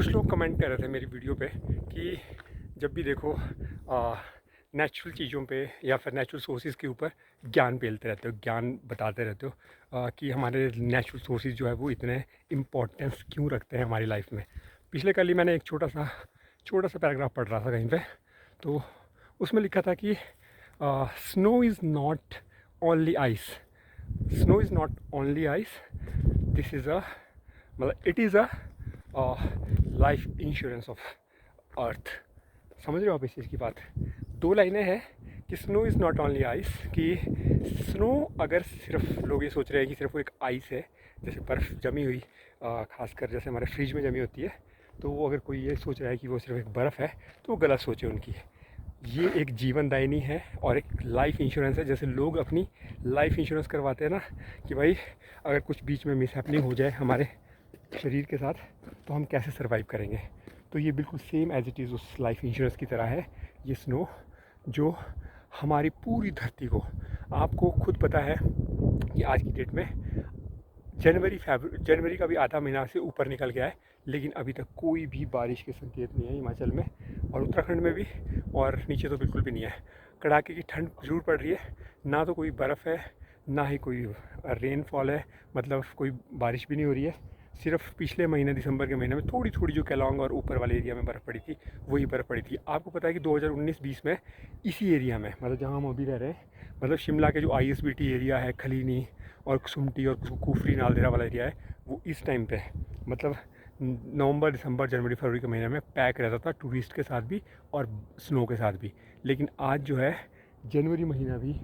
कुछ लोग कमेंट कर रहे थे मेरी वीडियो पे कि जब भी देखो नेचुरल चीज़ों पे या फिर नेचुरल सोर्सेज के ऊपर ज्ञान पेलते रहते हो, ज्ञान बताते रहते हो कि हमारे नेचुरल सोर्सेज जो है वो इतने इम्पोर्टेंस क्यों रखते हैं हमारी लाइफ में। पिछले कल ही मैंने एक छोटा सा पैराग्राफ पढ़ रहा था कहीं पे, तो उसमें लिखा था कि snow is not only ice, snow is not only ice, this is a मतलब it is a life insurance of earth. समझ रहे हो आप इस चीज़ की बात? दो लाइनें हैं कि snow is not only ice, कि स्नो अगर सिर्फ लोग ये सोच रहे हैं कि सिर्फ वो एक आइस है, जैसे बर्फ़ जमी हुई, खासकर जैसे हमारे फ्रिज में जमी होती है, तो वो अगर कोई ये सोच रहा है कि वो सिर्फ एक बर्फ़ है तो वो गलत सोच है उनकी। ये एक जीवनदायिनी है और एक लाइफ इंश्योरेंस है। जैसे लोग अपनी लाइफ इंश्योरेंस करवाते हैं ना, कि भाई अगर कुछ बीच में मिसहैपनिंग हो जाए हमारे शरीर के साथ तो हम कैसे सर्वाइव करेंगे, तो ये बिल्कुल सेम एज इट इज़ उस लाइफ इंश्योरेंस की तरह है ये स्नो, जो हमारी पूरी धरती को, आपको खुद पता है कि आज की डेट में जनवरी का भी आधा महीना से ऊपर निकल गया है, लेकिन अभी तक कोई भी बारिश के संकेत नहीं है हिमाचल में और उत्तराखंड में भी, और नीचे तो बिल्कुल भी नहीं है। कड़ाके की ठंड ज़रूर पड़ रही है, ना तो कोई बर्फ़ है ना ही कोई रेनफॉल है, मतलब कोई बारिश भी नहीं हो रही है। सिर्फ पिछले महीने दिसंबर के महीने में थोड़ी थोड़ी जो केलोंग और ऊपर वाले एरिया में बर्फ़ पड़ी थी वही बर्फ़ पड़ी थी। आपको पता है कि 2019-20 में इसी एरिया में, मतलब जहाँ हम अभी रह रहे हैं, मतलब शिमला के जो ISBT एरिया है, खलीनी और कुसुम्पटी और कुफरी नालदेहरा वाला एरिया है, वो इस टाइम पे मतलब नवंबर दिसंबर जनवरी फरवरी के महीने में पैक रहता था टूरिस्ट के साथ भी और स्नो के साथ भी। लेकिन आज जो है जनवरी महीना भी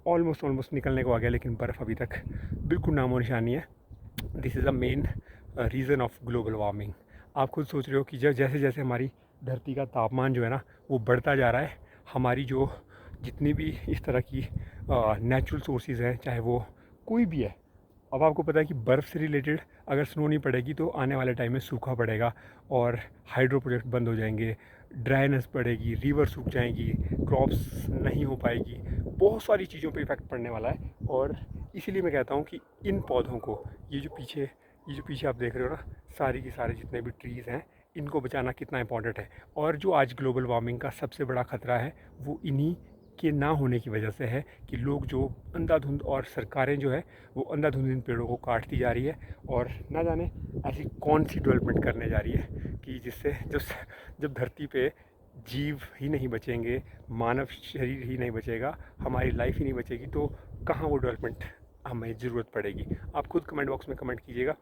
ऑलमोस्ट निकलने को आ गया, लेकिन बर्फ़ अभी तक बिल्कुल नामो निशान नहीं है। This is a main reason of global warming. आप खुद सोच रहे हो कि जैसे जैसे हमारी धरती का तापमान जो है ना वो बढ़ता जा रहा है, हमारी जो जितनी भी इस तरह की नेचुरल सोर्सेज हैं, चाहे वो कोई भी है, अब आपको पता है कि बर्फ़ से रिलेटेड अगर स्नो नहीं पड़ेगी तो आने वाले टाइम में सूखा पड़ेगा और हाइड्रो प्रोजेक्ट बंद हो जाएंगे, ड्राइनेस पड़ेगी, रिवर सूख जाएंगी, क्रॉप्स नहीं हो पाएगी, बहुत सारी चीज़ों पे इफ़ेक्ट पड़ने वाला है। और इसीलिए मैं कहता हूँ कि इन पौधों को, ये जो पीछे आप देख रहे हो ना, सारी की सारे जितने भी ट्रीज़ हैं, इनको बचाना कितना इंपॉर्टेंट है। और जो आज ग्लोबल वार्मिंग का सबसे बड़ा ख़तरा है वो इन्हीं के ना होने की वजह से है, कि लोग जो अंधाधुंध, और सरकारें जो है वो अंधाधुंध इन पेड़ों को काटती जा रही है, और ना जाने ऐसी कौन सी डेवलपमेंट करने जा रही है कि जिससे जब धरती पे जीव ही नहीं बचेंगे, मानव शरीर ही नहीं बचेगा, हमारी लाइफ ही नहीं बचेगी, तो कहाँ वो डेवलपमेंट हमें ज़रूरत पड़ेगी। आप खुद कमेंट बॉक्स में कमेंट कीजिएगा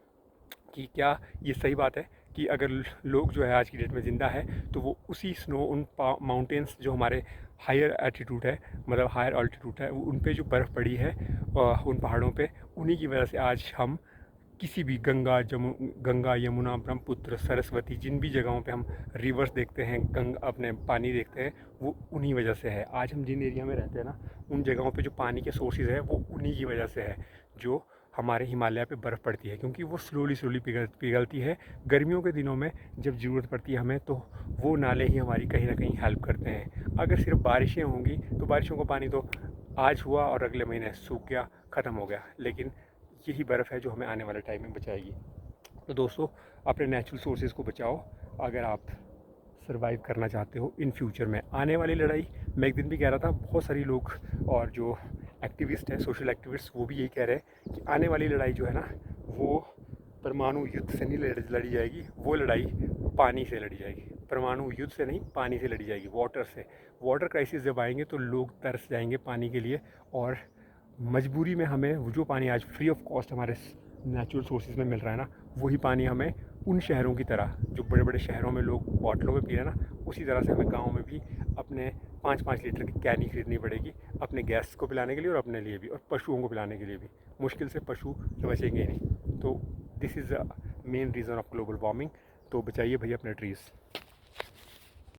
कि क्या ये सही बात है कि अगर लोग जो है आज की डेट में ज़िंदा है तो वो उसी स्नो, उन माउंटेन्स जो हमारे हायर एटीट्यूड है, मतलब हायर अल्टीट्यूड है, उन पे जो बर्फ़ पड़ी है उन पहाड़ों पे, उन्हीं की वजह से आज हम किसी भी गंगा यमुना ब्रह्मपुत्र सरस्वती, जिन भी जगहों पे हम रिवर्स देखते हैं, अपने पानी देखते हैं, वो उन्हीं वजह से है। आज हम जिन एरिया में रहते हैं ना, उन जगहों पे जो पानी के सोर्सेज है वो उन्हीं की वजह से है, जो हमारे हिमालय पे बर्फ़ पड़ती है, क्योंकि वो स्लोली पिघलती है। गर्मियों के दिनों में जब ज़रूरत पड़ती है हमें, तो वो नाले ही हमारी कहीं ना कहीं हेल्प करते हैं। अगर सिर्फ बारिशें होंगी तो बारिशों का पानी तो आज हुआ और अगले महीने सूख गया, ख़त्म हो गया, लेकिन यही बर्फ़ है जो हमें आने वाले टाइम में बचाएगी। तो दोस्तों, अपने नेचुरल सोर्सेज को बचाओ अगर आप सर्वाइव करना चाहते हो इन फ्यूचर में। आने वाली लड़ाई, मैं एक दिन भी कह रहा था, बहुत सारी लोग और जो एक्टिविस्ट हैं, सोशल एक्टिविस्ट, वो भी यही कह रहे हैं कि आने वाली लड़ाई जो है ना वो परमाणु युद्ध से नहीं लड़ी जाएगी, वो लड़ाई पानी से लड़ी जाएगी। परमाणु युद्ध से नहीं, पानी से लड़ी जाएगी, वाटर से। वाटर क्राइसिस जब आएंगे तो लोग तरस जाएंगे पानी के लिए, और मजबूरी में हमें वो जो पानी आज फ्री ऑफ कॉस्ट हमारे नेचुरल सोर्सेज में मिल रहा है ना, वही पानी हमें उन शहरों की तरह, जो बड़े बड़े शहरों में लोग बॉटलों में पी रहे हैं ना, उसी तरह से हमें गाँव में भी अपने 5-5 लीटर की कैनी खरीदनी पड़ेगी, अपने गैस को पिलाने के लिए और अपने लिए भी, और पशुओं को पिलाने के लिए भी। मुश्किल से पशु तो बचेंगे ही नहीं। तो this is a main reason of global warming. तो बचाइए भैया अपने ट्रीज़।